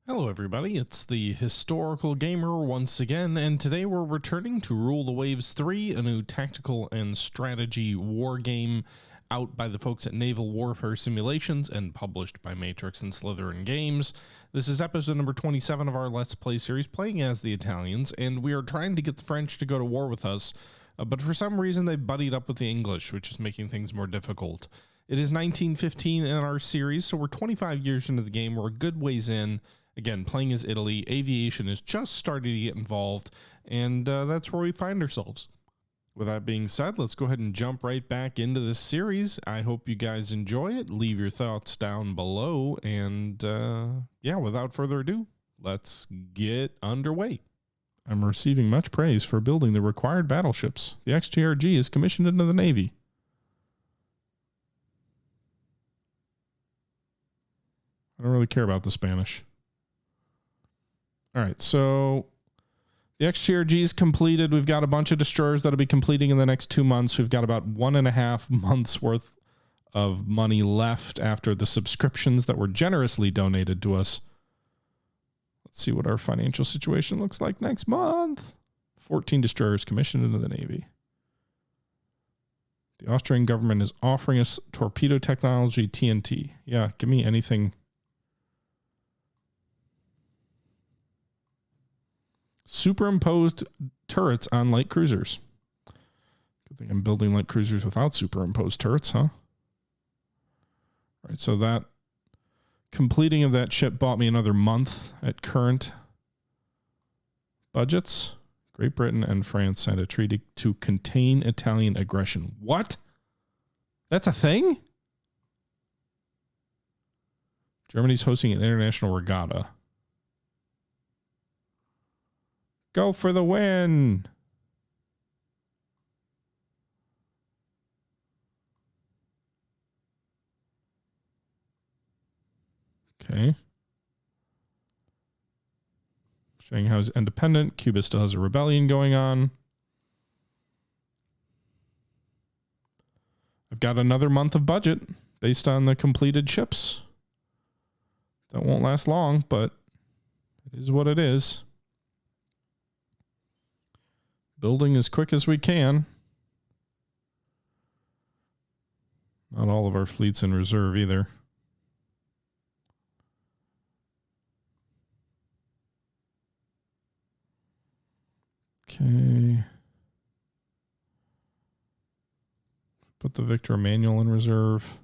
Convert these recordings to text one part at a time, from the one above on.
Hello everybody, it's the Historical Gamer once again, and today we're returning to Rule the Waves 3, a new tactical and strategy war game out by the folks at Naval Warfare Simulations and published by Matrix and Slytherin Games. This is episode number 27 of our Let's Play series, playing as the Italians, and we are trying to get the French to go to war with us, but for some reason they've buddied up with the English, which is making things more difficult. It is 1915 in our series, so we're 25 years into the game, we're a good ways in. Again, playing as Italy, aviation is just starting to get involved, and that's where we find ourselves. With that being said, let's go ahead and jump right back into this series. I hope you guys enjoy it. Leave your thoughts down below, and yeah, without further ado, let's get underway. I'm receiving much praise for building the required battleships. The XTRG is commissioned into the Navy. I don't really care about the Spanish. All right, so the XTRG is completed. We've got a bunch of destroyers that'll be completing in the next 2 months. We've got about 1.5 months worth of money left after the subscriptions that were generously donated to us. Let's see what our financial situation looks like next month. 14 destroyers commissioned into the Navy. The Austrian government is offering us torpedo technology, TNT. Yeah, give me anything. Superimposed turrets on light cruisers. Good thing I'm building light cruisers without superimposed turrets, huh? All right, so that completing of that ship bought me another month at current budgets. Great Britain and France signed a treaty to contain Italian aggression. What? That's a thing? Germany's hosting an international regatta. Go for the win. Okay. Shanghai's independent. Cuba still has a rebellion going on. I've got another month of budget based on the completed ships. That won't last long, but it is what it is. Building as quick as we can. Not all of our fleet's in reserve either. Okay. Put the Victor Emmanuel in reserve.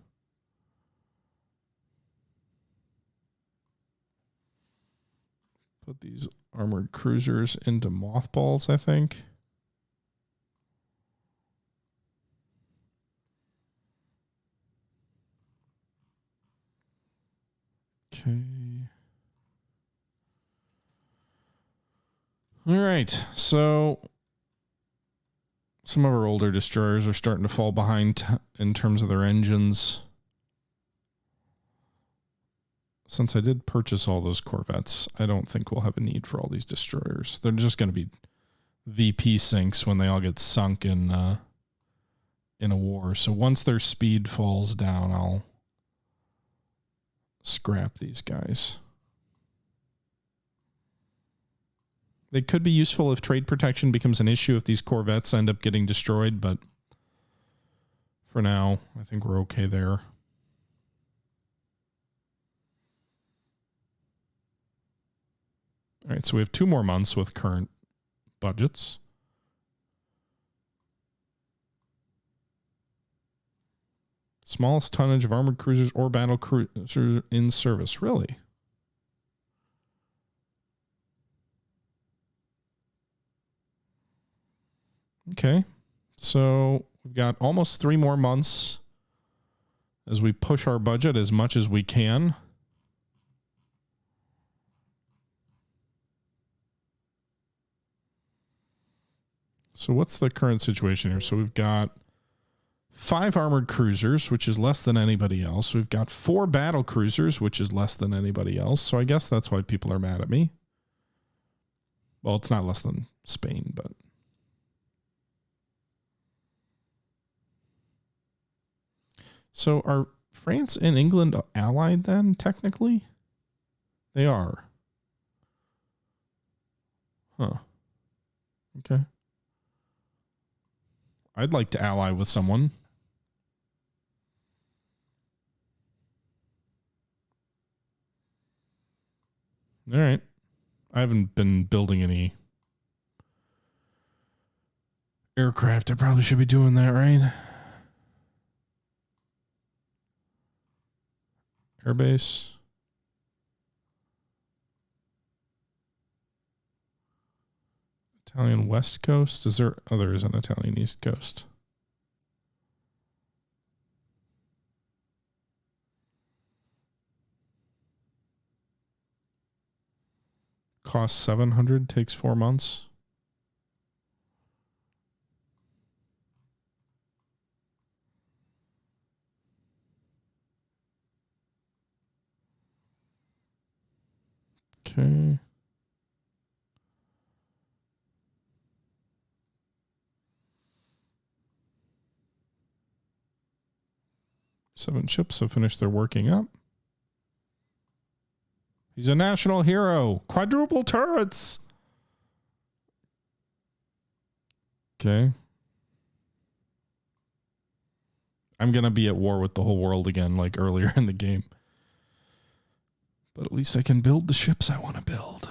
Put these armored cruisers into mothballs, I think. Okay. All right. So some of our older destroyers are starting to fall behind in terms of their engines. Since I did purchase all those corvettes, I don't think we'll have a need for all these destroyers. They're just going to be VP sinks when they all get sunk in a war. So once their speed falls down, I'll scrap these guys. They could be useful if trade protection becomes an issue if these corvettes end up getting destroyed, but for now, I think we're okay there. All right, so we have 2 more months with current budgets. Smallest tonnage of armored cruisers or battle cruisers in service. Really? Okay. So we've got almost 3 more months as we push our budget as much as we can. So what's the current situation here? So we've got 5 armored cruisers, which is less than anybody else. We've got 4 battle cruisers, which is less than anybody else. So I guess that's why people are mad at me. Well, it's not less than Spain, but... So are France and England allied then, technically? They are. Huh. Okay. I'd like to ally with someone. All right. I haven't been building any aircraft. I probably should be doing that, right? Airbase. Italian West Coast. Is there? Oh, there is an Italian East Coast. Cost 700. Takes 4 months. Okay. Seven ships have finished their working up. He's a national hero. Quadruple turrets. Okay. I'm going to be at war with the whole world again, like earlier in the game. But at least I can build the ships I want to build.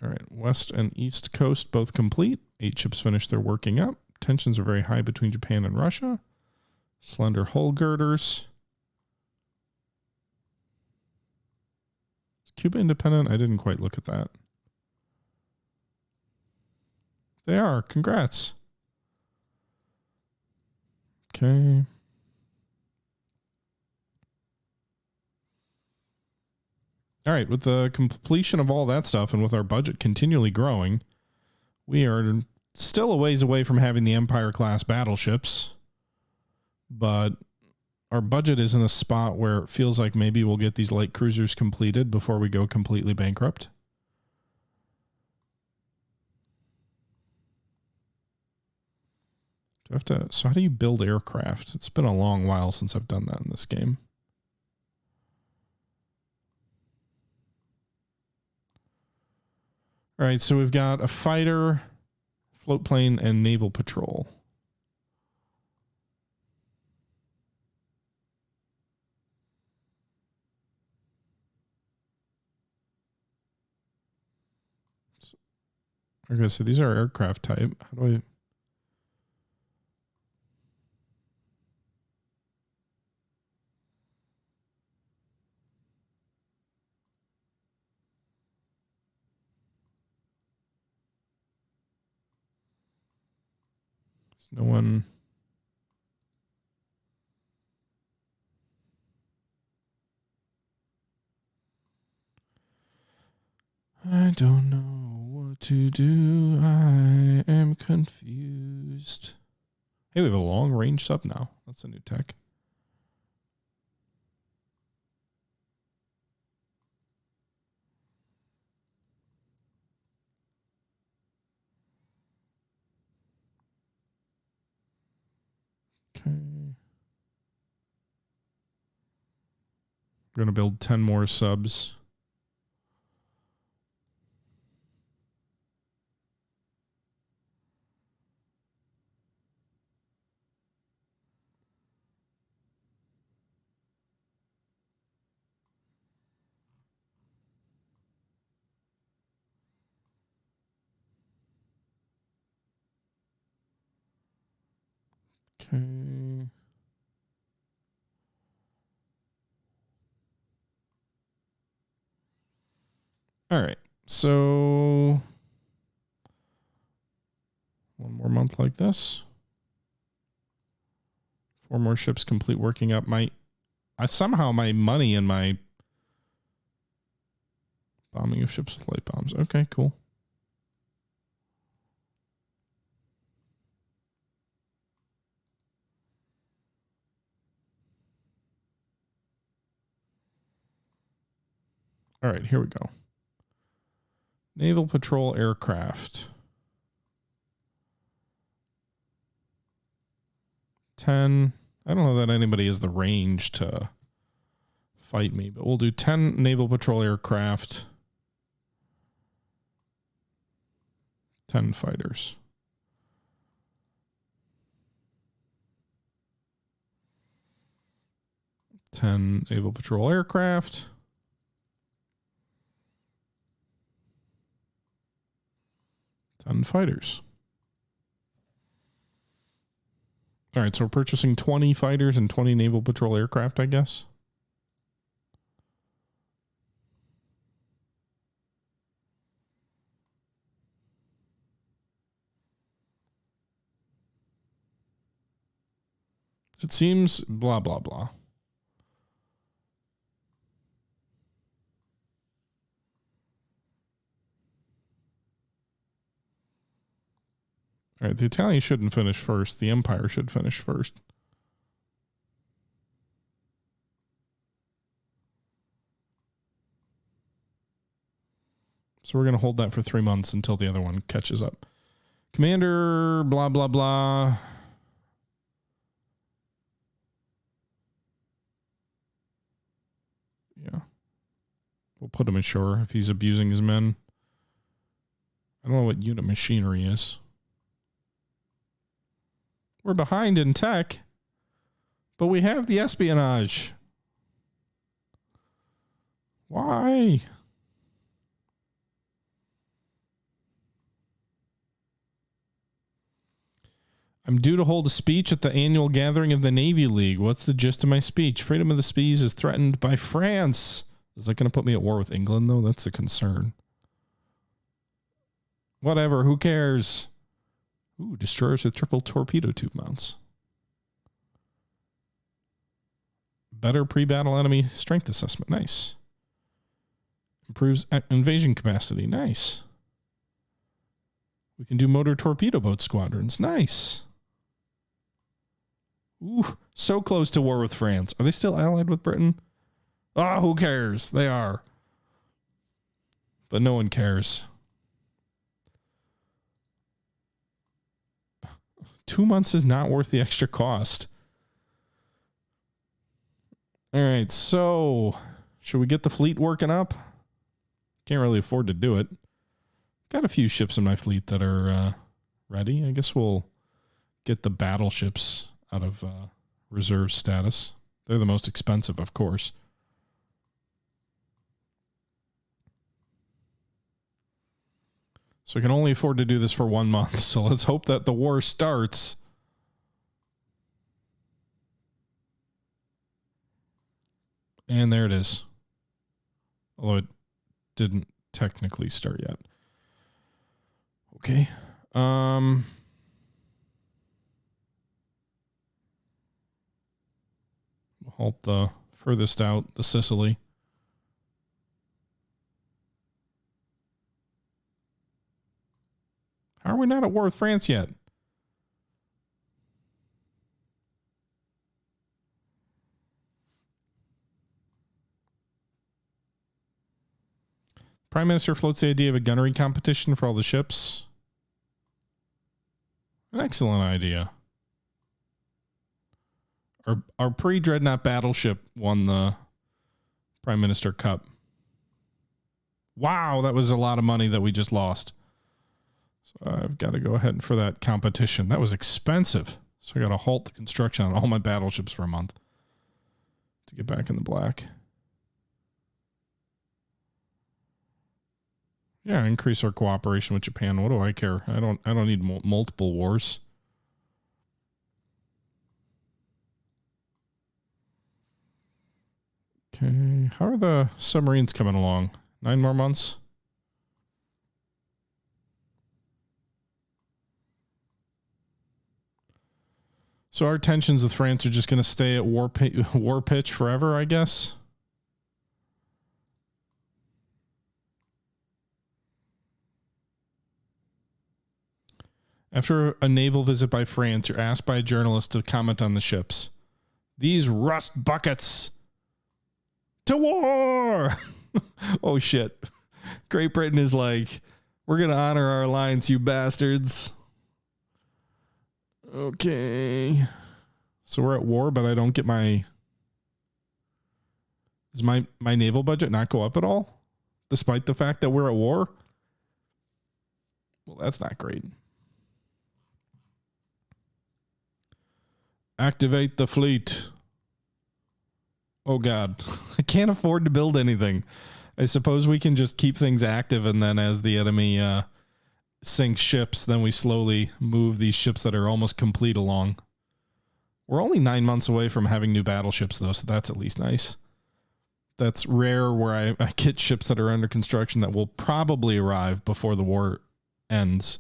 All right, West and East Coast both complete. 8 ships finished their working up. Tensions are very high between Japan and Russia. Slender hull girders. Is Cuba independent? I didn't quite look at that. They are. Congrats. Okay. All right, with the completion of all that stuff and with our budget continually growing, we are still a ways away from having the Empire-class battleships, but our budget is in a spot where it feels like maybe we'll get these light cruisers completed before we go completely bankrupt. Do I have to? So how do you build aircraft? It's been a long while since I've done that in this game. All right, so we've got a fighter, float plane, and naval patrol. Okay, so these are aircraft type. How do I... No one. I don't know what to do. I am confused. Hey, we have a long range sub now. That's a new tech. Okay. I'm going to build 10 more subs. Okay. All right. So 1 more month like this. 4 more ships complete working up. Somehow my money and my bombing of ships with light bombs. Okay, cool. All right, here we go. Naval patrol aircraft. 10. I don't know that anybody has the range to fight me, but we'll do 10 naval patrol aircraft, 10 fighters. Ten naval patrol aircraft. And fighters. All right, so we're purchasing 20 fighters and 20 naval patrol aircraft, I guess. It seems blah, blah, blah. All right, the Italians shouldn't finish first. The Empire should finish first. So we're going to hold that for 3 months until the other one catches up. Commander, blah, blah, blah. Yeah. We'll put him ashore if he's abusing his men. I don't know what unit machinery is. We're behind in tech, but we have the espionage. Why? I'm due to hold a speech at the annual gathering of the Navy League. What's the gist of my speech? Freedom of the seas is threatened by France. Is that going to put me at war with England, though? That's a concern. Whatever. Who cares? Ooh, destroyers with triple torpedo tube mounts. Better pre-battle enemy strength assessment. Nice. Improves invasion capacity. Nice. We can do motor torpedo boat squadrons. Nice. Ooh, so close to war with France. Are they still allied with Britain? Oh, who cares? They are. But no one cares. 2 months is not worth the extra cost. All right, so should we get the fleet working up? Can't really afford to do it. Got a few ships in my fleet that are ready. I guess we'll get the battleships out of reserve status. They're the most expensive, of course. So I can only afford to do this for 1 month. So let's hope that the war starts. And there it is. Although it didn't technically start yet. Okay. We'll halt the furthest out, the Sicily. How are we not at war with France yet? Prime Minister floats the idea of a gunnery competition for all the ships. An excellent idea. Our pre-Dreadnought battleship won the Prime Minister Cup. Wow, that was a lot of money that we just lost. So I've got to go ahead for that competition. That was expensive. So I got to halt the construction on all my battleships for a month to get back in the black. Yeah, increase our cooperation with Japan. What do I care? I don't need multiple wars. Okay, how are the submarines coming along? 9 more months? So our tensions with France are just going to stay at war pitch forever, I guess? After a naval visit by France, you're asked by a journalist to comment on the ships. These rust buckets. To war! Oh, shit. Great Britain is like, we're going to honor our alliance, you bastards. Okay. So we're at war, but I don't get my... Does my naval budget not go up at all? Despite the fact that we're at war? Well, that's not great. Activate the fleet. Oh, God. I can't afford to build anything. I suppose we can just keep things active, and then as the enemy sinks ships, then we slowly move these ships that are almost complete along. We're only 9 months away from having new battleships, though, so that's at least nice. That's rare where I get ships that are under construction that will probably arrive before the war ends.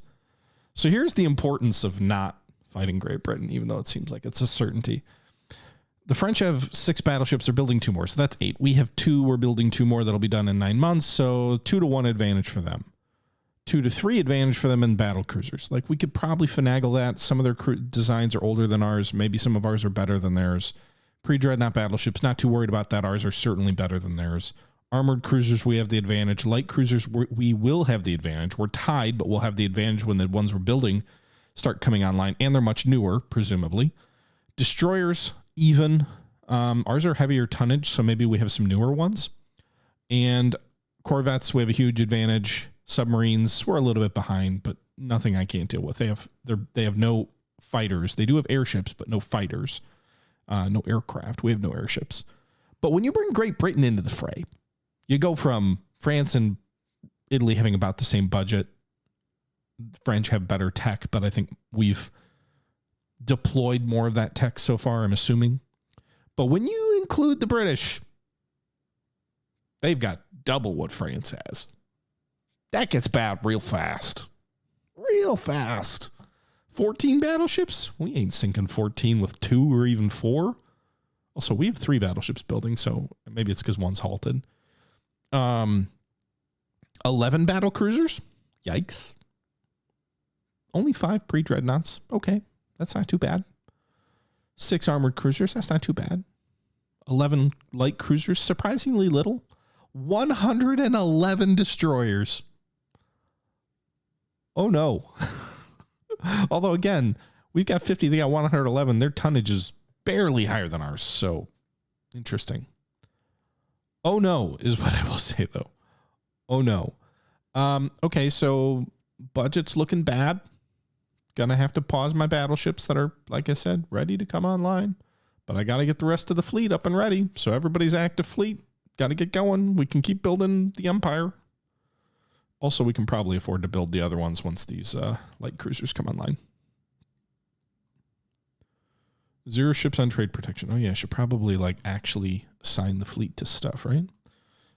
So here's the importance of not fighting Great Britain, even though it seems like it's a certainty. The French have 6 battleships. They're building 2 more, so that's 8. We have 2. We're building 2 more. That'll be done in 9 months, so 2-to-1 advantage for them. 2-to-3 advantage for them in battle cruisers. Like, we could probably finagle that. Some of their designs are older than ours. Maybe some of ours are better than theirs. Pre-Dreadnought battleships, not too worried about that. Ours are certainly better than theirs. Armored cruisers, we have the advantage. Light cruisers, we will have the advantage. We're tied, but we'll have the advantage when the ones we're building start coming online, and they're much newer, presumably. Destroyers, even. Ours are heavier tonnage, so maybe we have some newer ones. And corvettes, we have a huge advantage. Submarines, we're a little bit behind, but nothing I can't deal with. They have no fighters. They do have airships, but no fighters. No aircraft. We have no airships. But when you bring Great Britain into the fray, you go from France and Italy having about the same budget. French have better tech, but I think we've deployed more of that tech so far, I'm assuming. But when you include the British, they've got double what France has. That gets bad real fast. Real fast. 14 battleships? We ain't sinking 14 with 2 or even 4. Also, we have 3 battleships building, so maybe it's because one's halted. 11 battle cruisers? Yikes. Only 5 pre-Dreadnoughts. Okay, that's not too bad. 6 armored cruisers. That's not too bad. 11 light cruisers. Surprisingly little. 111 destroyers. Oh, no. Although, again, we've got 50. They got 111. Their tonnage is barely higher than ours. So, interesting. Oh, no, is what I will say, though. Oh, no. Okay, so budget's looking bad. Gonna have to pause my battleships that are, like I said, ready to come online. But I got to get the rest of the fleet up and ready. So everybody's active fleet. Got to get going. We can keep building the Empire. Also, we can probably afford to build the other ones once these light cruisers come online. 0 ships on trade protection. Oh, yeah, I should probably actually assign the fleet to stuff, right?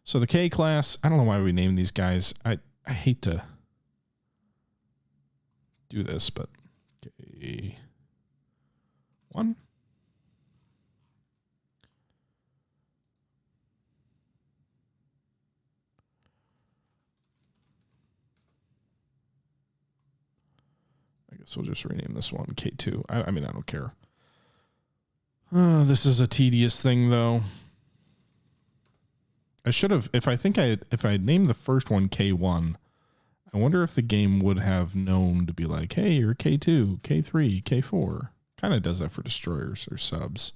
So the K class, I don't know why we named these guys. I hate to do this, but K1. I guess we'll just rename this one K2. I mean, I don't care. This is a tedious thing, though. I should have, if I had named the first one K1, I wonder if the game would have known to be like, hey, you're K2, K3, K4. Kind of does that for destroyers or subs.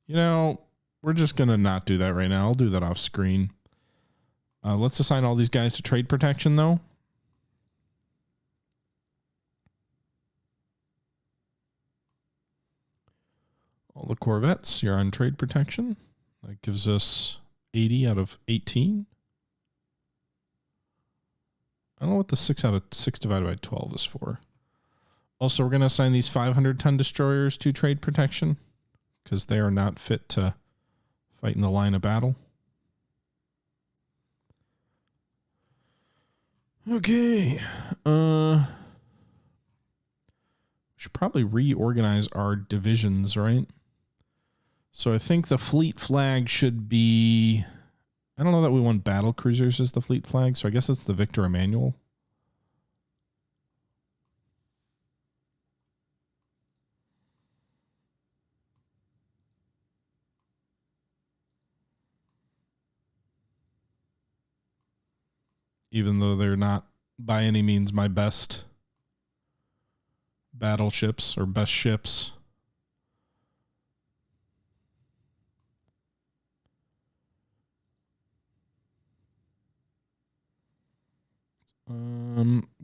You know, we're just going to not do that right now. I'll do that off screen. Let's assign all these guys to trade protection, though. All the corvettes, you're on trade protection. That gives us 80 out of 18. I don't know what the 6 out of 6 divided by 12 is for. Also, we're going to assign these 500-ton destroyers to trade protection because they are not fit to fight in the line of battle. Okay. We should probably reorganize our divisions, right? So I think the fleet flag should be... I don't know that we want battle cruisers as the fleet flag, so I guess it's the Victor Emmanuel. Even though they're not by any means my best battleships or best ships.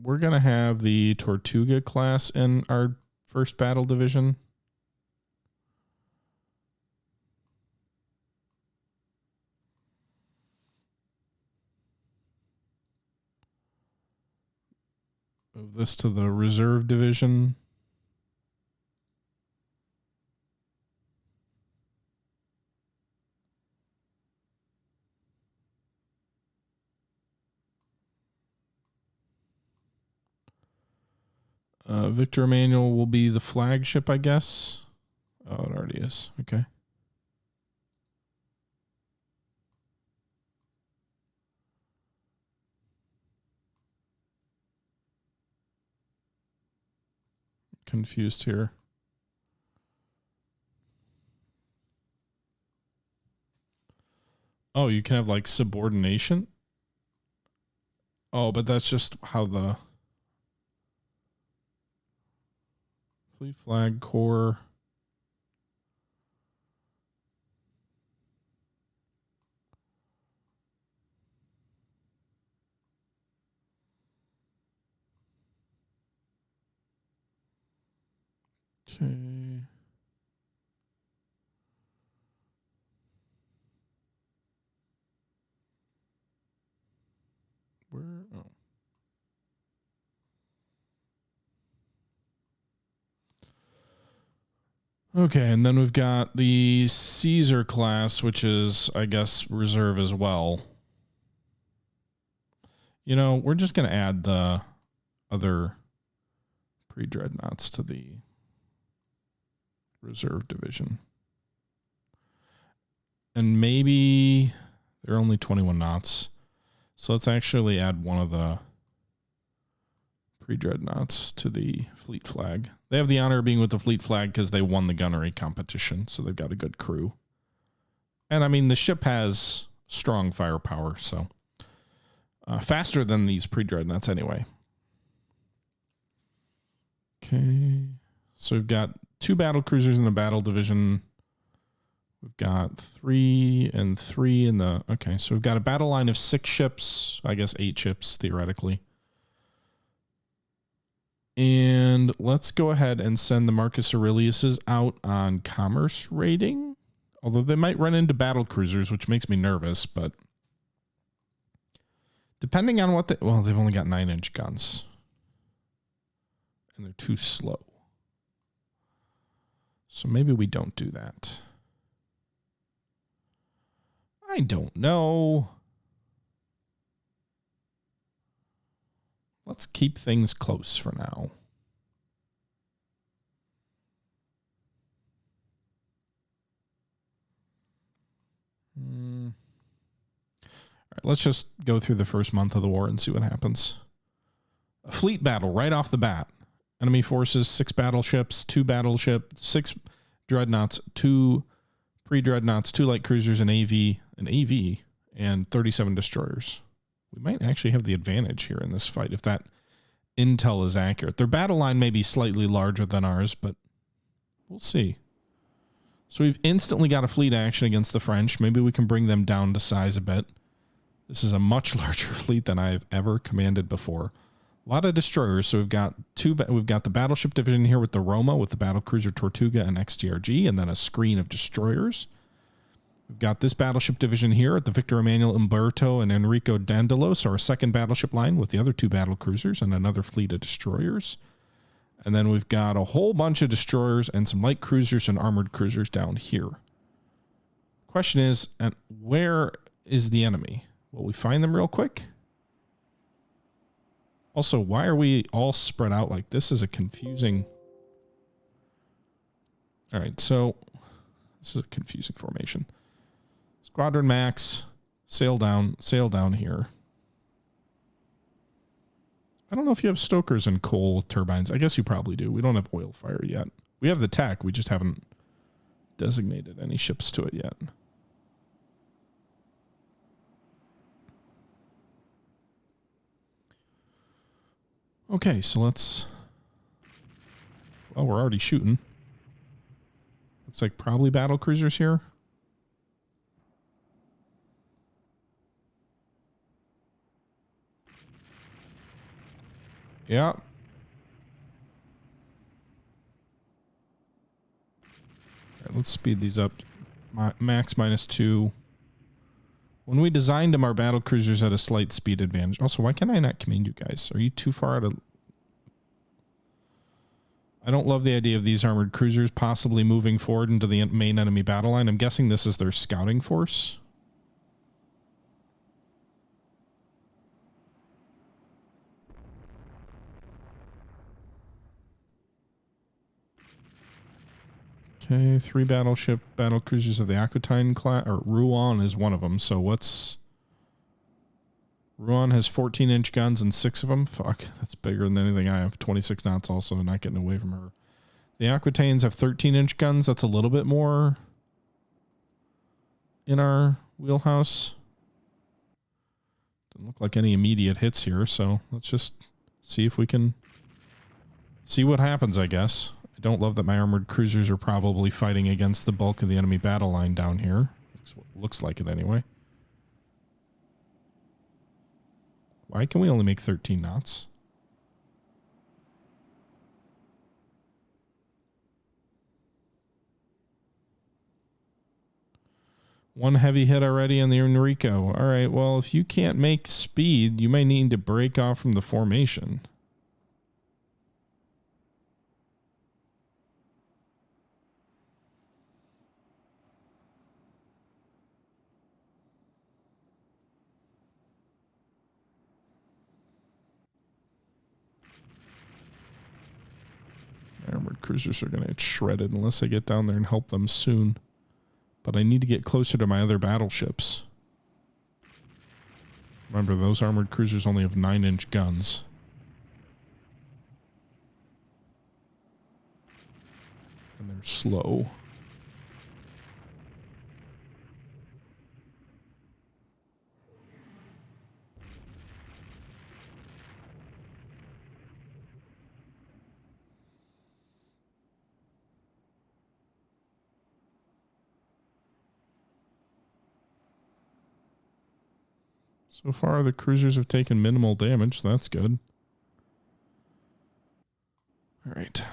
We're going to have the Tortuga class in our first battle division. Move this to the reserve division. Victor Emmanuel will be the flagship, I guess. Oh, it already is. Okay. Confused here. Oh, you can have like subordination. Oh, but that's just how the Fleet Flag Corps. Okay. Where? Oh. Okay, and then we've got the Caesar class, which is, I guess, reserve as well. You know, we're just going to add the other pre-Dreadnoughts to the reserve division. And maybe they're only 21 knots. So let's actually add one of the pre-Dreadnoughts to the fleet flag. They have the honor of being with the fleet flag because they won the gunnery competition, so they've got a good crew. And I mean, the ship has strong firepower, so faster than these pre-Dreadnoughts anyway. Okay, so we've got 2 battle cruisers in the battle division. We've got 3 and 3 in the... Okay, so we've got a battle line of 6 ships. I guess 8 ships, theoretically. And let's go ahead and send the Marcus Aureliuses out on commerce raiding. Although they might run into battle cruisers, which makes me nervous, but... Depending on what they... Well, they've only got 9-inch guns. And they're too slow. So maybe we don't do that. I don't know. Let's keep things close for now. All right, let's just go through the first month of the war and see what happens. A fleet battle right off the bat. Enemy forces, 6 battleships, 2 battleships, 6 dreadnoughts, 2 pre-dreadnoughts, 2 light cruisers, an AV, and 37 destroyers. We might actually have the advantage here in this fight if that intel is accurate. Their battle line may be slightly larger than ours, but we'll see. So we've instantly got a fleet action against the French. Maybe we can bring them down to size a bit. This is a much larger fleet than I've ever commanded before. A lot of destroyers. So we've got the battleship division here with the Roma, with the battlecruiser Tortuga and XTRG, and then a screen of destroyers. We've got this battleship division here at the Victor Emmanuel Umberto and Enrico Dandolo, so our second battleship line with the other 2 battlecruisers and another fleet of destroyers. And then we've got a whole bunch of destroyers and some light cruisers and armored cruisers down here. Question is, where is the enemy? Will we find them real quick? Also, why are we all spread out like this? Is a confusing... All right, so this is a confusing formation. Squadron Max, sail down here. I don't know if you have stokers and coal with turbines. I guess you probably do. We don't have oil fire yet. We have the tech. We just haven't designated any ships to it yet. Okay, so let's Oh, we're already shooting. Looks like probably battle cruisers here. Yeah. Right, let's speed these up. Max -2. When we designed them, our battle cruisers had a slight speed advantage. Also, why can I not command you guys? Are you too far out of... I don't love the idea of these armored cruisers possibly moving forward into the main enemy battle line. I'm guessing this is their scouting force. Okay, 3 battle cruisers of the Aquitaine class, or Rouen is one of them. So what's... Rouen has 14-inch guns and 6 of them. Fuck, that's bigger than anything I have. 26 knots also, not getting away from her. The Aquitaines have 13-inch guns. That's a little bit more in our wheelhouse. Doesn't look like any immediate hits here, so let's just see if we can see what happens, I guess. I don't love that my armored cruisers are probably fighting against the bulk of the enemy battle line down here. Looks like it anyway. Why can we only make 13 knots? One heavy hit already on the Enrico. All right, well, if you can't make speed, you may need to break off from the formation. Armored cruisers are going to get shredded unless I get down there and help them soon. But I need to get closer to my other battleships. Remember, those armored cruisers only have 9-inch guns. And they're slow. So far, the cruisers have taken minimal damage, so that's good. All right.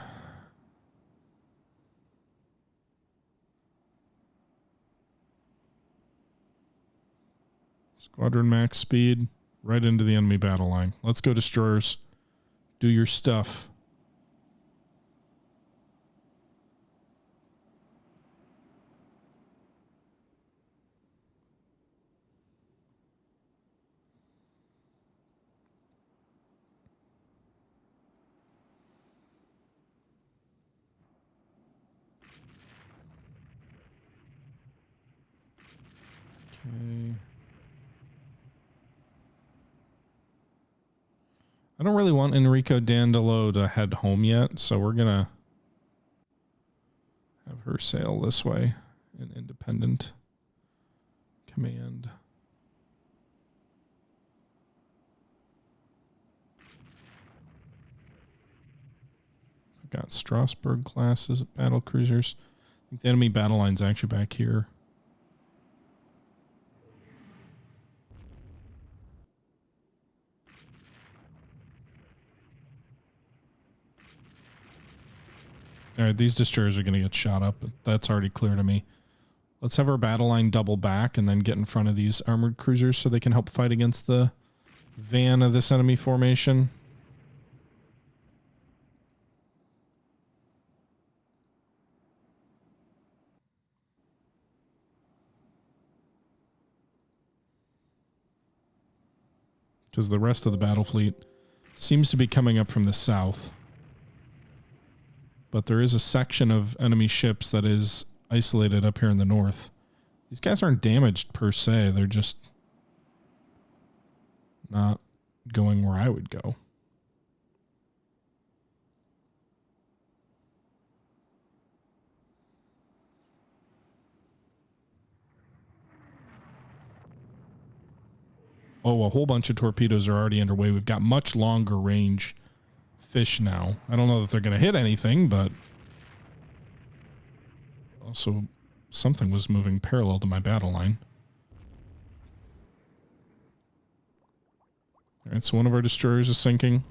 Squadron max speed, right into the enemy battle line. Let's go, destroyers. Do your stuff. Okay. I don't really want Enrico Dandolo to head home yet, so we're gonna have her sail this way in independent command. We've got Strasbourg classes of battle cruisers. I think the enemy battle line's actually back here. All right, these destroyers are going to get shot up. But that's already clear to me. Let's have our battle line double back and then get in front of these armored cruisers so they can help fight against the van of this enemy formation. Because the rest of the battle fleet seems to be coming up from the south. But there is a section of enemy ships that is isolated up here in the north. These guys aren't damaged per se. They're just not going where I would go. Oh, a whole bunch of torpedoes are already underway. We've got much longer range fish now. I don't know that they're going to hit anything, but also something was moving parallel to my battle line. All right, so one of our destroyers is sinking.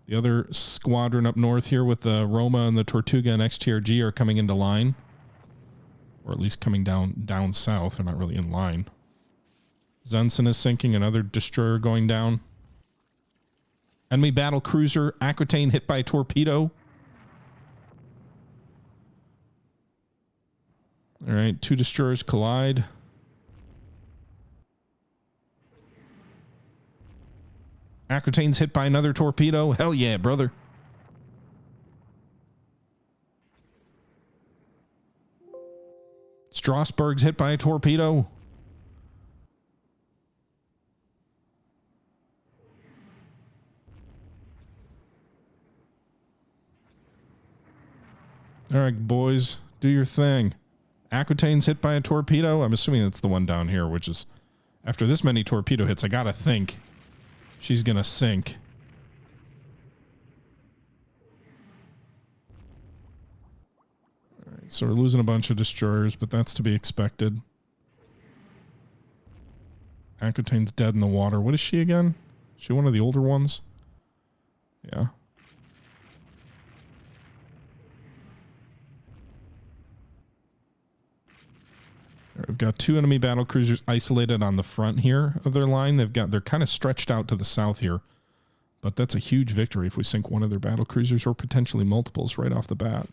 The other squadron up north here with the Roma and the Tortuga and XTRG are coming into line. Or at least coming down south. They're not really in line. Zunsen is sinking. Another destroyer going down. Enemy battle cruiser Aquitaine hit by a torpedo. All right, 2 destroyers collide. Aquitaine's hit by another torpedo. Hell yeah, brother. Strasbourg's hit by a torpedo. All right, boys, do your thing. Aquitaine's hit by a torpedo. I'm assuming that's the one down here, which is, after this many torpedo hits, I gotta think she's gonna sink. All right, so we're losing a bunch of destroyers, but that's to be expected. Aquitaine's dead in the water. What is she again? Is she one of the older ones? Yeah. We've got 2 enemy battle cruisers isolated on the front here of their line. They're kind of stretched out to the south here, but that's a huge victory if we sink one of their battle cruisers or potentially multiples right off the bat.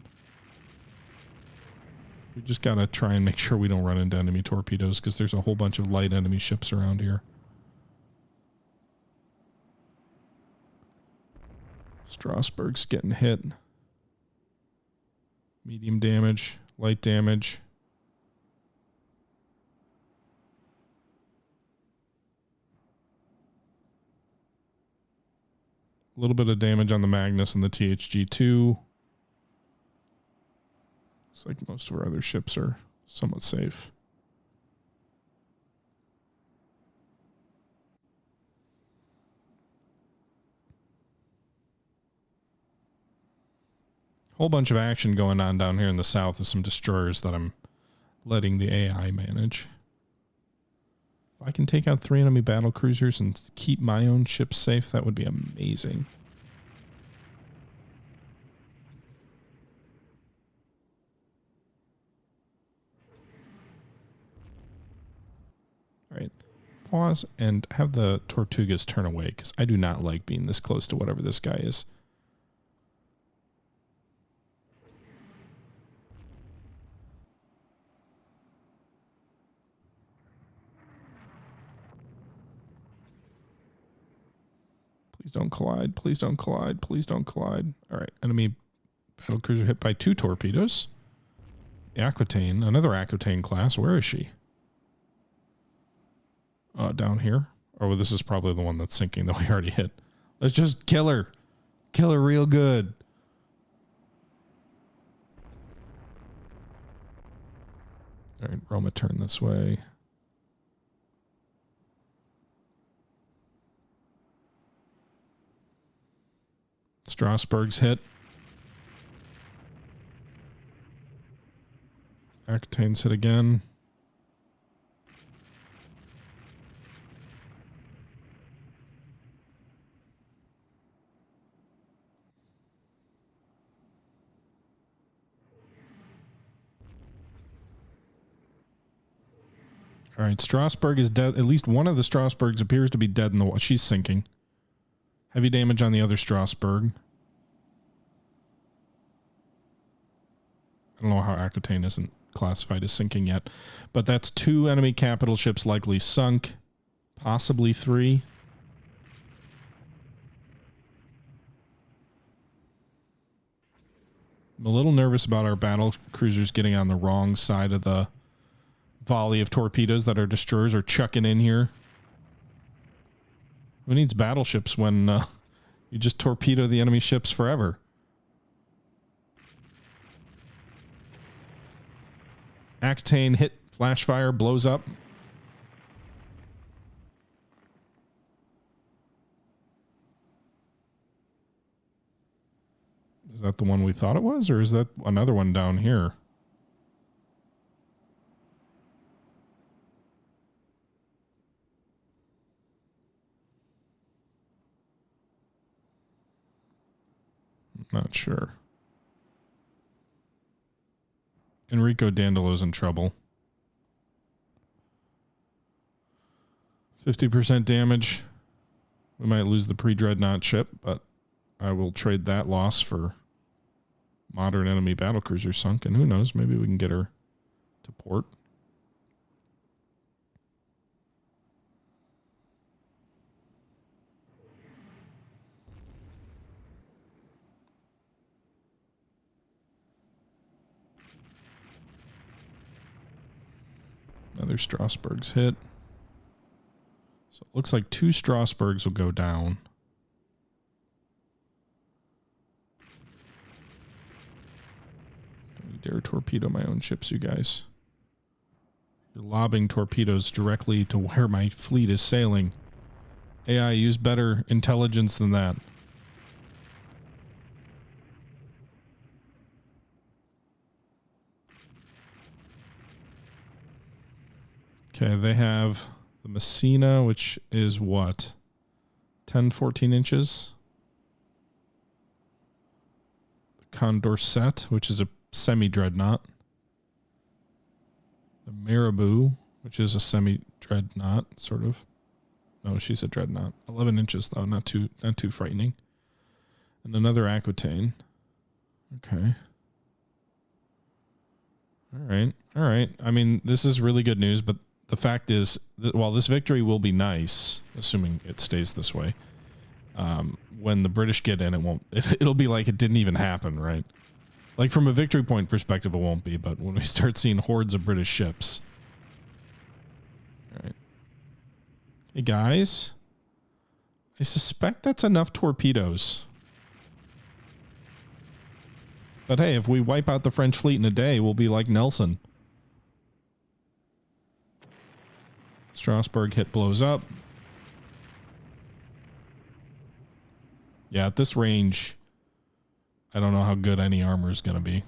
We just got to try and make sure we don't run into enemy torpedoes because there's a whole bunch of light enemy ships around here. Strasbourg's getting hit. Medium damage, light damage. A little bit of damage on the Magnus and the THG-2. Looks like most of our other ships are somewhat safe. Whole bunch of action going on down here in the south with some destroyers that I'm letting the AI manage. If I can take out 3 enemy battle cruisers and keep my own ships safe, that would be amazing. All right. Pause and have the Tortugas turn away, because I do not like being this close to whatever this guy is. Please don't collide. Please don't collide. Please don't collide. All right. Enemy battle cruiser hit by 2 torpedoes. Aquitaine. Another Aquitaine class. Where is she? Down here. Oh, well, this is probably the one that's sinking that we already hit. Let's just kill her. Kill her real good. All right. Roma, turn this way. Strasbourg's hit. Aquitaine's hit again. All right, Strasbourg is dead. At least one of the Strasbourgs appears to be dead in the water. She's sinking. Heavy damage on the other Strasbourg. I don't know how Aquitaine isn't classified as sinking yet. But that's 2 enemy capital ships likely sunk. Possibly 3. I'm a little nervous about our battle cruisers getting on the wrong side of the volley of torpedoes that our destroyers are chucking in here. Who needs battleships when you just torpedo the enemy ships forever? Aquitaine hit, flash fire, blows up. Is that the one we thought it was, or is that another one down here? Not sure. Enrico Dandelo's in trouble. 50% damage. We might lose the pre-Dreadnought ship, but I will trade that loss for modern enemy battlecruiser sunk, and who knows, maybe we can get her to port. Another Strasbourg's hit. So it looks like 2 Strasbourgs will go down. Don't you dare torpedo my own ships, you guys. You're lobbing torpedoes directly to where my fleet is sailing. AI, use better intelligence than that. Okay, they have the Messina, which is what? 10, 14 inches? The Condorcet, which is a semi-dreadnought. The Marabou, which is a semi-dreadnought, sort of. No, she's a dreadnought. 11 inches, though, not too frightening. And another Aquitaine. Okay. All right. I mean, this is really good news, but the fact is that while this victory will be nice, assuming it stays this way, when the British get in, it'll be like it didn't even happen, right? Like from a victory point perspective, it won't be, but when we start seeing hordes of British ships. All right. Hey guys, I suspect that's enough torpedoes. But hey, if we wipe out the French fleet in a day, we'll be like Nelson. Strasbourg hit blows up. Yeah, at this range, I don't know how good any armor is going to be.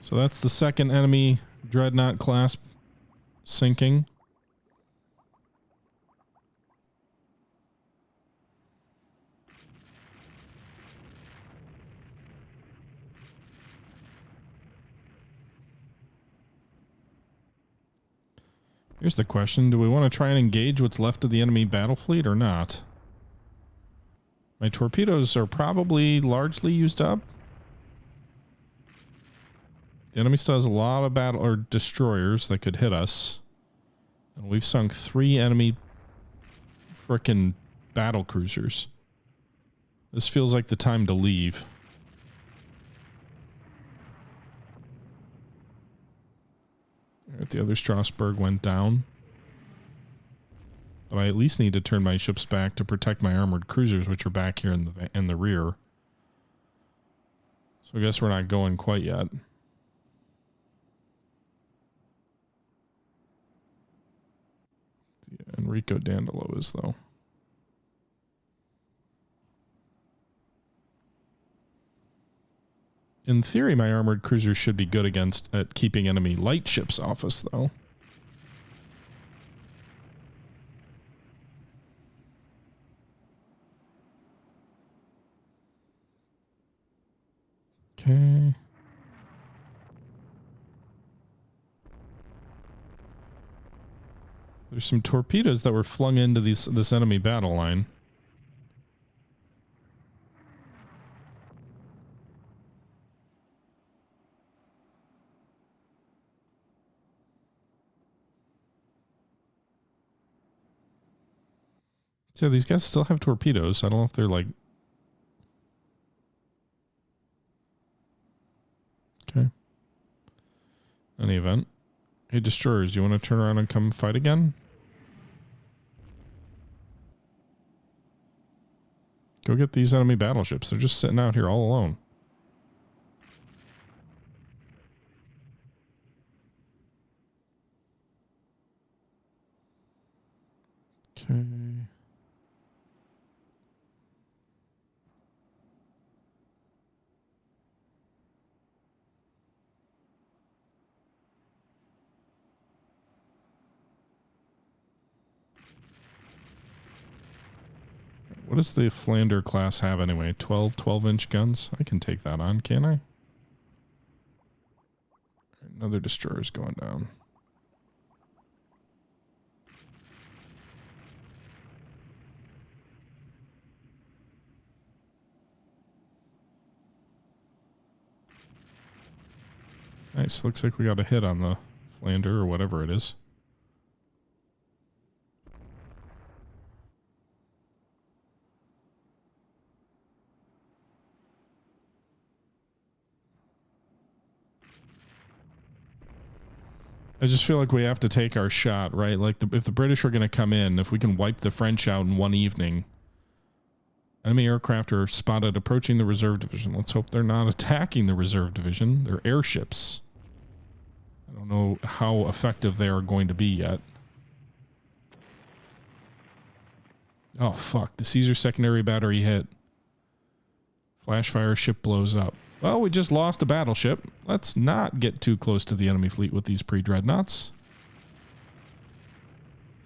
So that's the second enemy Dreadnought class sinking. Here's the question. Do we want to try and engage what's left of the enemy battle fleet or not? My torpedoes are probably largely used up. The enemy still has a lot of battle or destroyers that could hit us. And we've sunk 3 enemy frickin' battle cruisers. This feels like the time to leave. The other Strasbourg went down. But I at least need to turn my ships back to protect my armored cruisers, which are back here in the rear. So I guess we're not going quite yet. Yeah, Enrico Dandolo is, though. In theory, my armored cruisers should be good at keeping enemy light ships off us, though. Okay. There's some torpedoes that were flung into this enemy battle line. So these guys still have torpedoes. I don't know if they're like... Okay. Any event. Hey, destroyers, you want to turn around and come fight again? Go get these enemy battleships. They're just sitting out here all alone. Okay. does the Flander class have anyway? 12-inch guns? I can take that on, can I? Another destroyer's going down. Nice. Looks like we got a hit on the Flander or whatever it is. I just feel like we have to take our shot, right? Like, if the British are going to come in, if we can wipe the French out in one evening. Enemy aircraft are spotted approaching the reserve division. Let's hope they're not attacking the reserve division. They're airships. I don't know how effective they are going to be yet. Oh, fuck. The Caesar secondary battery hit. Flash fire ship blows up. Well, we just lost a battleship. Let's not get too close to the enemy fleet with these pre-Dreadnoughts.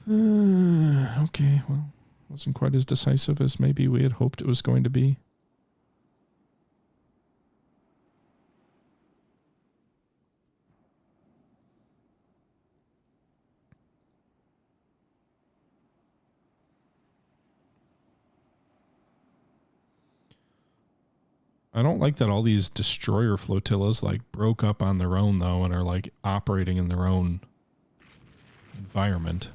Okay, well, wasn't quite as decisive as maybe we had hoped it was going to be. I don't like that all these destroyer flotillas like broke up on their own though and are like operating in their own environment.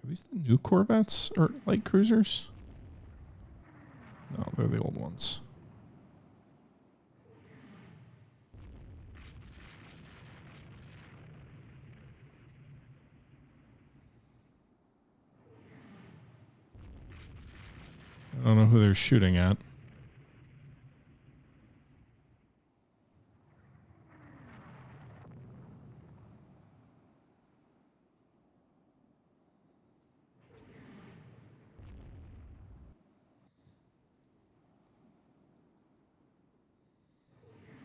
Are these the new Corvettes or light cruisers? No, they're the old ones. I don't know who they're shooting at.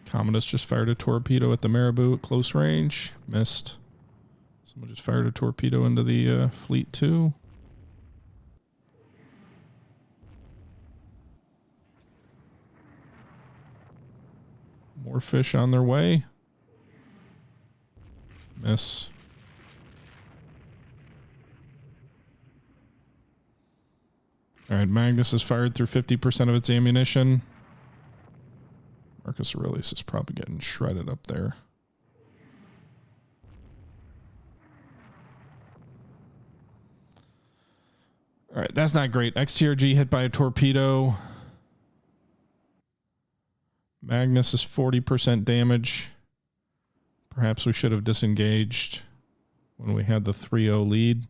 Commodus just fired a torpedo at the Marabou at close range. Missed. Someone just fired a torpedo into the fleet too. More fish on their way. Miss. Alright, Magnus has fired through 50% of its ammunition. Marcus Aurelius is probably getting shredded up there. Alright, that's not great. XTRG hit by a torpedo. Magnus is 40% damage. Perhaps we should have disengaged when we had the 3-0 lead.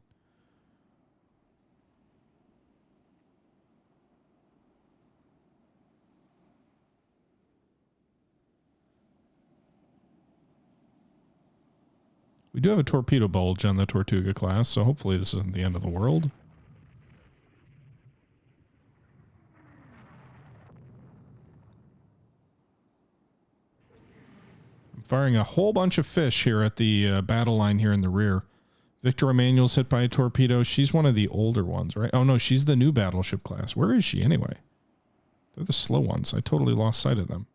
We do have a torpedo bulge on the Tortuga class, so hopefully this isn't the end of the world. I'm firing a whole bunch of fish here at the battle line here in the rear. Victor Emmanuel's hit by a torpedo. She's one of the older ones, right? Oh no, she's the new battleship class. Where is she anyway? They're the slow ones. I totally lost sight of them.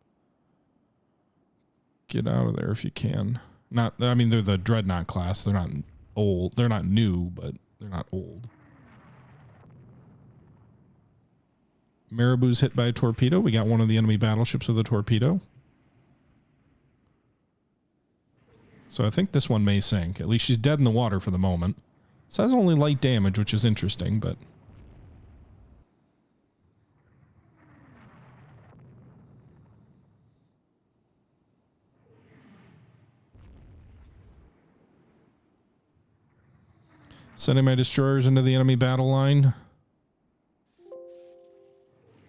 Get out of there if you can. Not, I mean, they're the Dreadnought class. They're not old. They're not new, but they're not old. Marabou's hit by a torpedo. We got one of the enemy battleships with a torpedo. So I think this one may sink. At least she's dead in the water for the moment. Says only light damage, which is interesting, but... Sending my destroyers into the enemy battle line.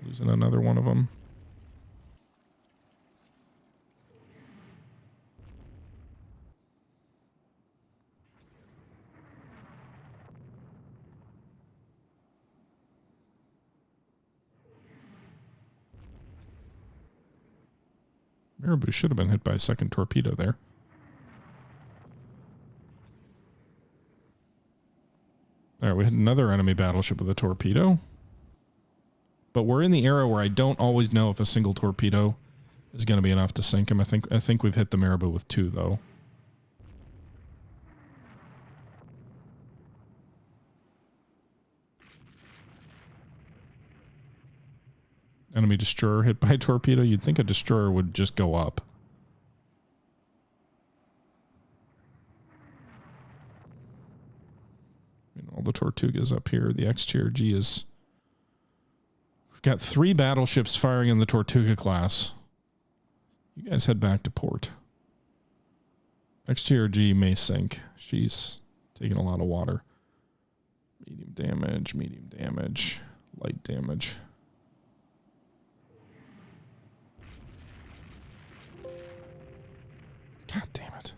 Losing another one of them. Marabou should have been hit by a second torpedo there. Alright, we had another enemy battleship with a torpedo. But we're in the era where I don't always know if a single torpedo is going to be enough to sink him. I think we've hit the Marabou with 2, though. Enemy destroyer hit by a torpedo. You'd think a destroyer would just go up. All the Tortugas up here. The XTRG is... We've got 3 battleships firing in the Tortuga class. You guys head back to port. XTRG may sink. She's taking a lot of water. Medium damage, light damage. God damn it.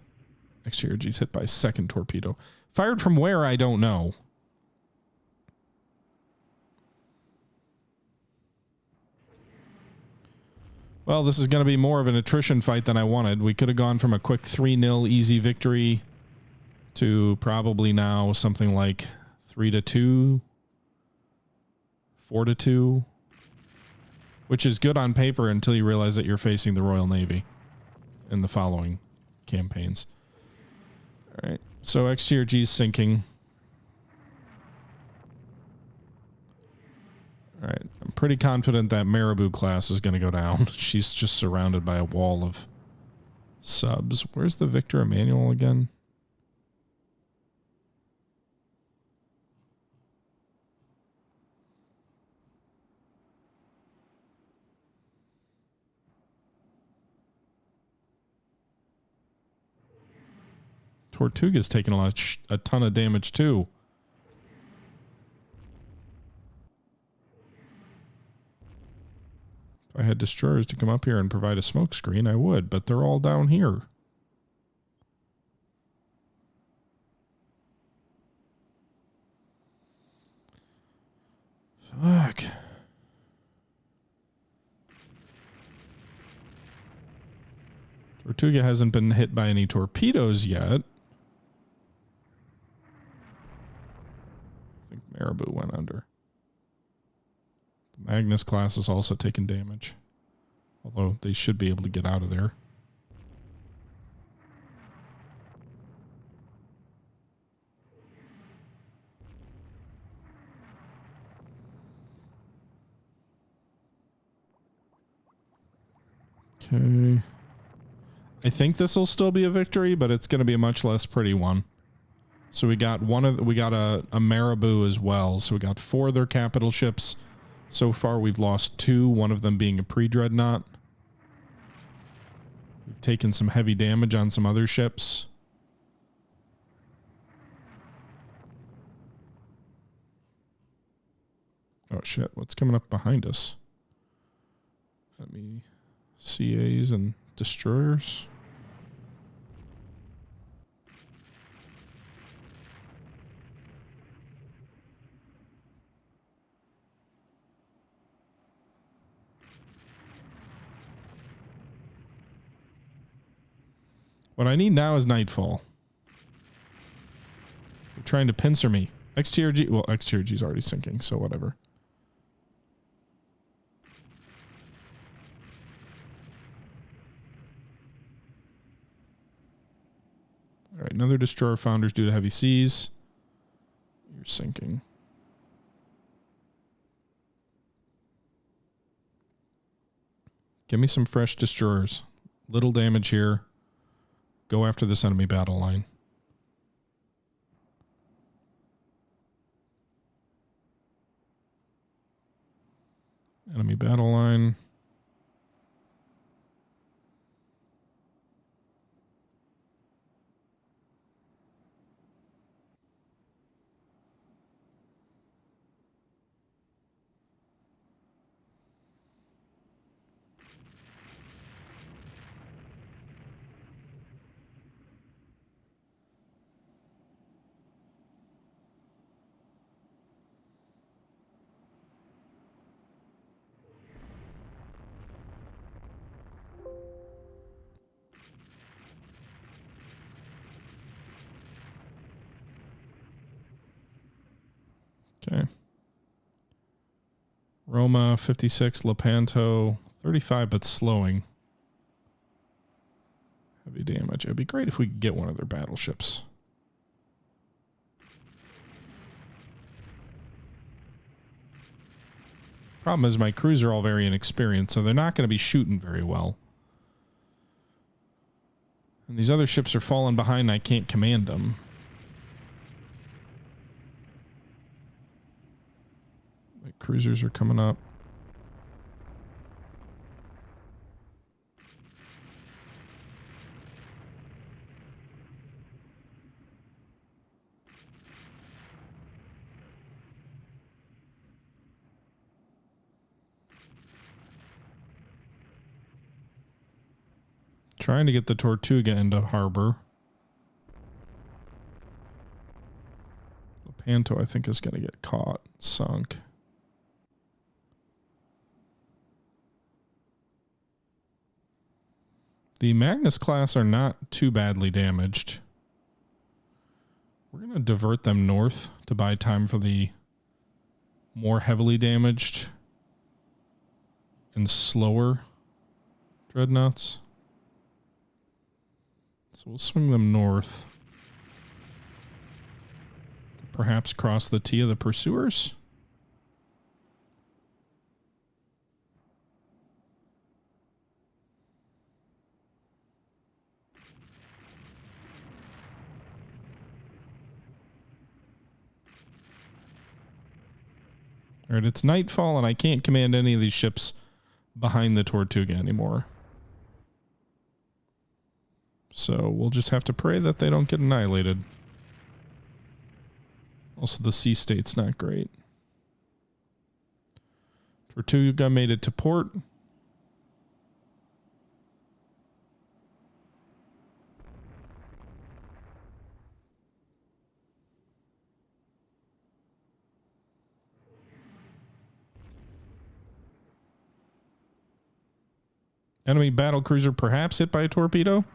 XTRG's hit by a second torpedo. Fired from where, I don't know. Well, this is going to be more of an attrition fight than I wanted. We could have gone from a quick 3-0 easy victory to probably now something like 3-2, 4-2, which is good on paper until you realize that you're facing the Royal Navy in the following campaigns. All right, so XTRG's sinking. All right, I'm pretty confident that Marabou class is going to go down. She's just surrounded by a wall of subs. Where's the Victor Emmanuel again? Tortuga's taking a ton of damage too. If I had destroyers to come up here and provide a smoke screen, I would, but they're all down here. Fuck. Tortuga hasn't been hit by any torpedoes yet. I think Marabou went under. The Magnus class has also taken damage. Although they should be able to get out of there. Okay. I think this will still be a victory, but it's going to be a much less pretty one. So we got a Marabou as well. So we got 4 of their capital ships. So far we've lost 2, one of them being a pre-Dreadnought. We've taken some heavy damage on some other ships. Oh shit, what's coming up behind us? Let me... CAs and destroyers. What I need now is nightfall. They're trying to pincer me. XTRG, well, XTRG's already sinking, so whatever. All right, another destroyer founders due to heavy seas. You're sinking. Give me some fresh destroyers. Little damage here. Go after this enemy battle line. Enemy battle line. Okay. Roma, 56. Lepanto, 35, but slowing. Heavy damage. It'd be great if we could get one of their battleships. Problem is my crews are all very inexperienced, so they're not going to be shooting very well. And these other ships are falling behind and I can't command them. My cruisers are coming up. Trying to get the Tortuga into harbor. Lepanto, I think, is going to get caught, sunk. The Magnus class are not too badly damaged. We're going to divert them north to buy time for the more heavily damaged and slower dreadnoughts. So we'll swing them north. Perhaps cross the T of the pursuers. All right, it's nightfall and I can't command any of these ships behind the Tortuga anymore. So we'll just have to pray that they don't get annihilated. Also, the sea state's not great. Tortuga made it to port. Enemy battle cruiser perhaps hit by a torpedo?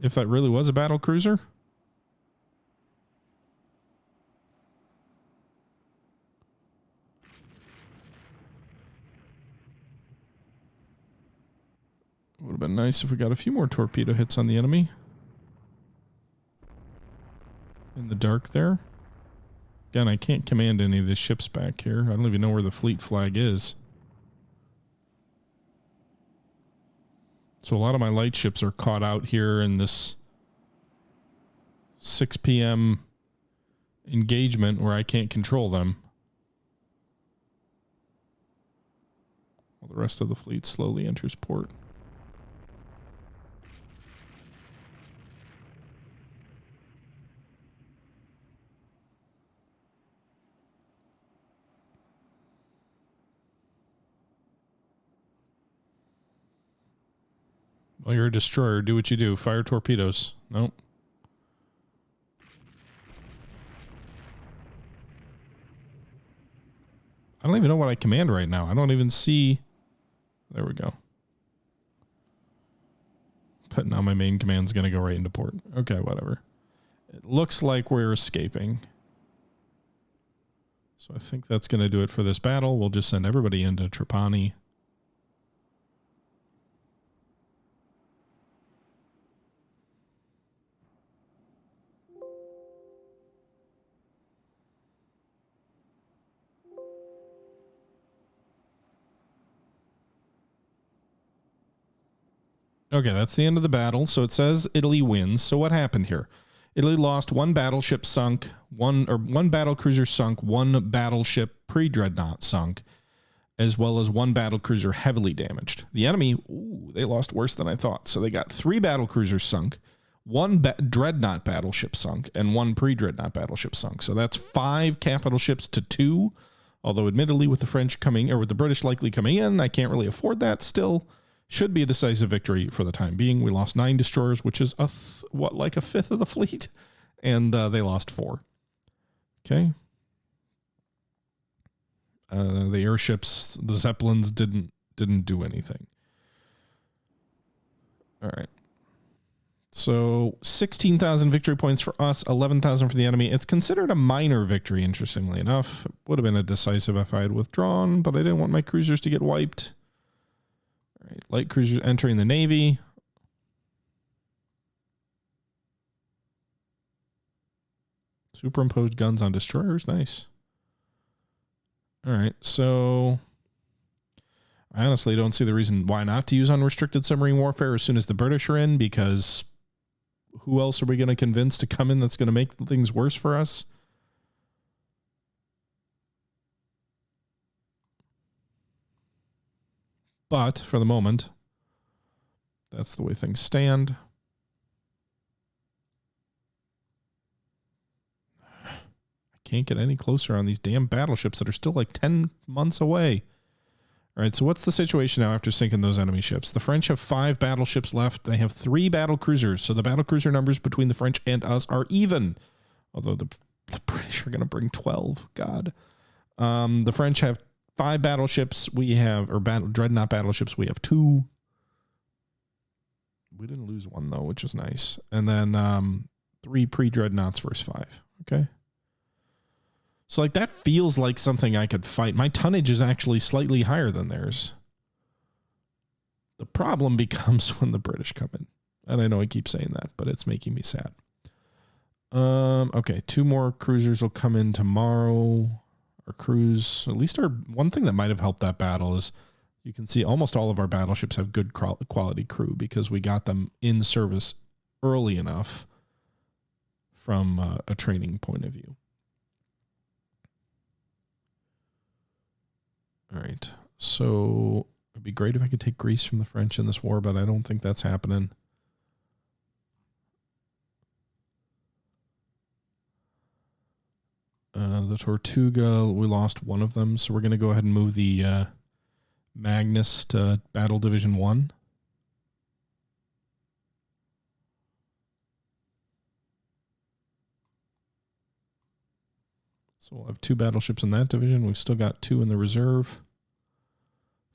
If that really was a battle cruiser? Would have been nice if we got a few more torpedo hits on the enemy. In the dark there. Again, I can't command any of the ships back here. I don't even know where the fleet flag is. So a lot of my light ships are caught out here in this 6 p.m. engagement where I can't control them. While the rest of the fleet slowly enters port. Well, you're a destroyer. Do what you do. Fire torpedoes. Nope. I don't even know what I command right now. I don't even see. There we go. But now my main command's going to go right into port. Okay, whatever. It looks like we're escaping. So I think that's going to do it for this battle. We'll just send everybody into Trapani. Okay, that's the end of the battle. So it says Italy wins. So what happened here? Italy lost one battleship sunk, one battle cruiser sunk, one battleship pre-Dreadnought sunk, as well as one battle cruiser heavily damaged. The enemy, they lost worse than I thought. So they got 3 battle cruisers sunk, one Dreadnought battleship sunk, and one pre-Dreadnought battleship sunk. So that's 5 capital ships to 2. Although admittedly with the French coming, or with the British likely coming in, I can't really afford that still. Should be a decisive victory for the time being. We lost 9 destroyers, which is like a fifth of the fleet, and they lost 4. Okay. The airships, the Zeppelins didn't do anything. All right. So 16,000 victory points for us, 11,000 for the enemy. It's considered a minor victory, interestingly enough. It would have been a decisive if I had withdrawn, but I didn't want my cruisers to get wiped. All right, light cruisers entering the Navy. Superimposed guns on destroyers, nice. All right, so I honestly don't see the reason why not to use unrestricted submarine warfare as soon as the British are in, because who else are we going to convince to come in that's going to make things worse for us? But for the moment, that's the way things stand. I can't get any closer on these damn battleships that are still like 10 months away. All right, so what's the situation now after sinking those enemy ships? The French have 5 battleships left. They have 3 battle cruisers, so the battle cruiser numbers between the French and us are even. Although the British are going to bring 12. God. The French have 5 battleships. We have, or dreadnought battleships. We have 2. We didn't lose 1 though, which is nice. And then 3 pre-Dreadnoughts versus 5. Okay. So like that feels like something I could fight. My tonnage is actually slightly higher than theirs. The problem becomes when the British come in. And I know I keep saying that, but it's making me sad. Okay, 2 more cruisers will come in tomorrow. Our crews, at least our one thing that might have helped that battle is you can see almost all of our battleships have good quality crew because we got them in service early enough from a training point of view. All right, so it'd be great if I could take Greece from the French in this war, but I don't think that's happening. The Tortuga, we lost 1 of them, so we're going to go ahead and move the Magnus to Battle Division 1. So we'll have 2 battleships in that division. We've still got 2 in the reserve.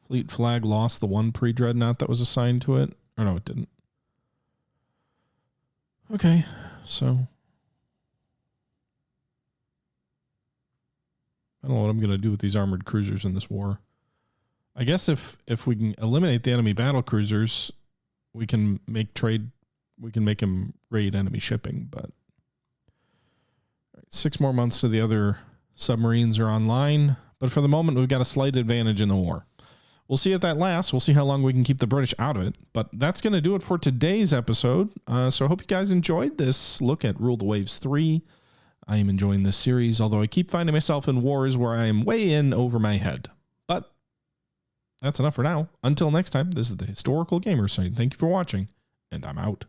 Fleet flag lost the 1 pre-Dreadnought that was assigned to it. Or no, it didn't. Okay, so I don't know what I'm going to do with these armored cruisers in this war. I guess if we can eliminate the enemy battle cruisers, we can make them raid enemy shipping, but 6 more months to the other submarines are online, but for the moment we've got a slight advantage in the war. We'll see if that lasts. We'll see how long we can keep the British out of it, but that's going to do it for today's episode. So I hope you guys enjoyed this look at Rule the Waves 3. I am enjoying this series, although I keep finding myself in wars where I am way in over my head. But that's enough for now. Until next time, this is the Historical Gamer saying thank you for watching, and I'm out.